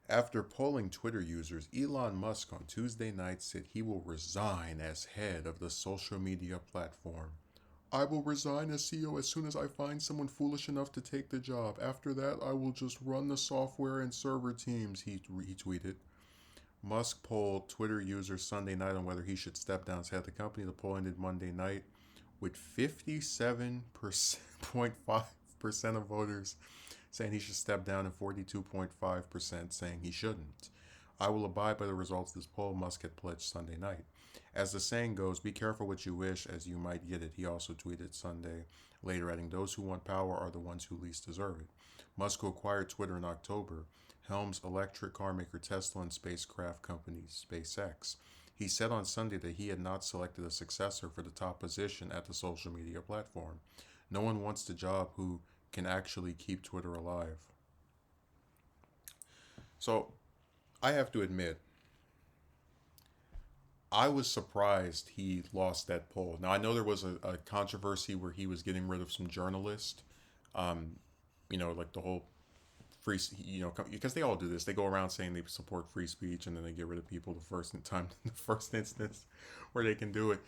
After polling Twitter users, Elon Musk on Tuesday night said he will resign as head of the social media platform. I will resign as CEO as soon as I find someone foolish enough to take the job. After that, I will just run the software and server teams, he tweeted. Musk polled Twitter users Sunday night on whether he should step down as head of the company. The poll ended Monday night with 57.5% of voters saying he should step down and 42.5% saying he shouldn't. I will abide by the results of this poll, Musk had pledged Sunday night. As the saying goes, be careful what you wish, as you might get it, he also tweeted Sunday, later adding, those who want power are the ones who least deserve it. Musk, who acquired Twitter in October, helms electric car maker Tesla and spacecraft company SpaceX. He said on Sunday that he had not selected a successor for the top position at the social media platform. No one wants the job who can actually keep Twitter alive. So I have to admit, I was surprised he lost that poll. Now I know there was a controversy where he was getting rid of some journalists. Um, like the whole free, because they all do this. They go around saying they support free speech, and then they get rid of people the first time, the first instance where they can do it.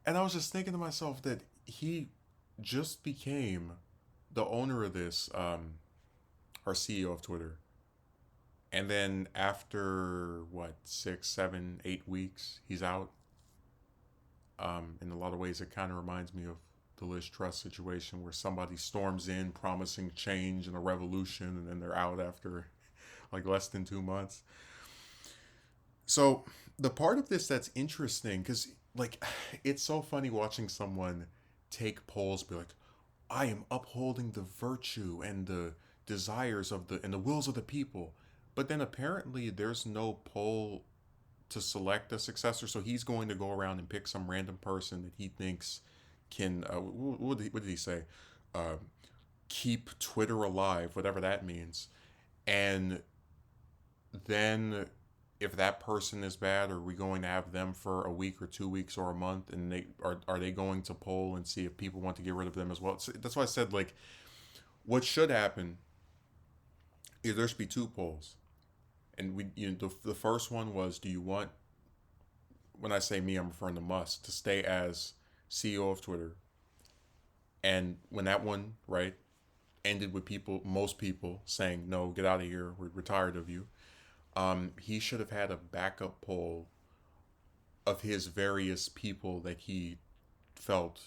And I was just thinking to myself that he just became the owner of this, or CEO of Twitter. And then after what, 6, 7, 8 weeks, he's out. In a lot of ways, it kind of reminds me of the Liz Truss situation where somebody storms in promising change and a revolution, and then they're out after like less than 2 months. So the part of this that's interesting, because like it's so funny watching someone take polls, be like, I am upholding the virtue and the desires of the and the wills of the people. But then apparently there's no poll to select a successor, so he's going to go around and pick some random person that he thinks can. What did he say? Uh, Keep Twitter alive, whatever that means. And then if that person is bad, are we going to have them for a week or 2 weeks or a month? And are they going to poll and see if people want to get rid of them as well? So that's why I said, like, what should happen is there should be two polls. And the first one was, do you want, when I say me, I'm referring to Musk, to stay as CEO of Twitter? And when that one, right, ended with most people saying, no, get out of here, we're tired of you, he should have had a backup poll of his various people that he felt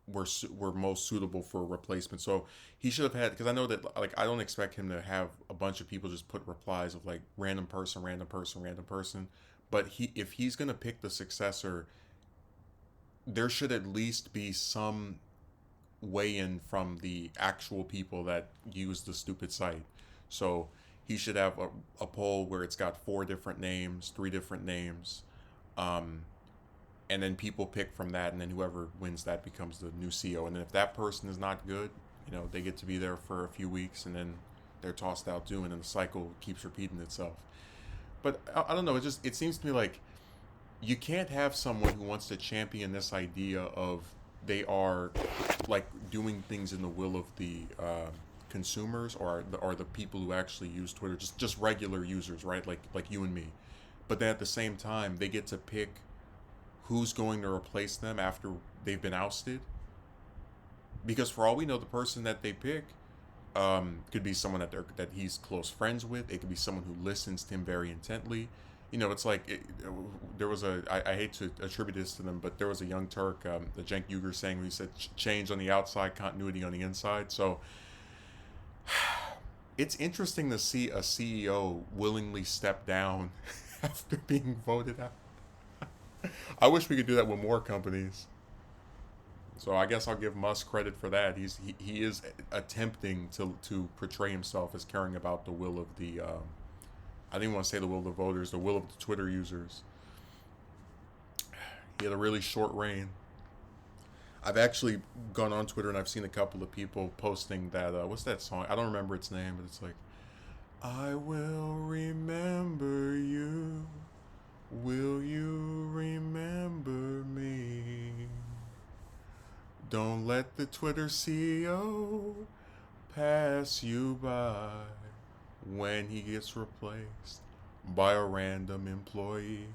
were most suitable for a replacement. So he should have had, because I know that, like, I don't expect him to have a bunch of people just put replies of like random person, random person, random person. But if he's gonna pick the successor, there should at least be some weigh in from the actual people that use the stupid site. So he should have a poll where it's got four different names, three different names, um, and then people pick from that, and then whoever wins that becomes the new CEO. And then if that person is not good, they get to be there for a few weeks, and then they're tossed out too, and then the cycle keeps repeating itself. But I don't know. It seems to me like you can't have someone who wants to champion this idea of they are like doing things in the will of the consumers, or the people who actually use Twitter, just regular users, right? Like you and me. But then at the same time, they get to pick who's going to replace them after they've been ousted. Because for all we know, the person that they pick could be someone that he's close friends with. It could be someone who listens to him very intently. It's like there was I hate to attribute this to them, but there was a Young Turk, the Cenk Uygur saying, where he said, change on the outside, continuity on the inside. So it's interesting to see a CEO willingly step down after being voted out. I wish we could do that with more companies. So I guess I'll give Musk credit for that. He is attempting to portray himself as caring about the will of the I didn't want to say the will of the voters, the will of the Twitter users. He had a really short reign. I've actually gone on Twitter and I've seen a couple of people posting that what's that song? I don't remember its name, but it's like, I will remember you. Will you remember me? Don't let the Twitter CEO pass you by. when he gets replaced by a random employee.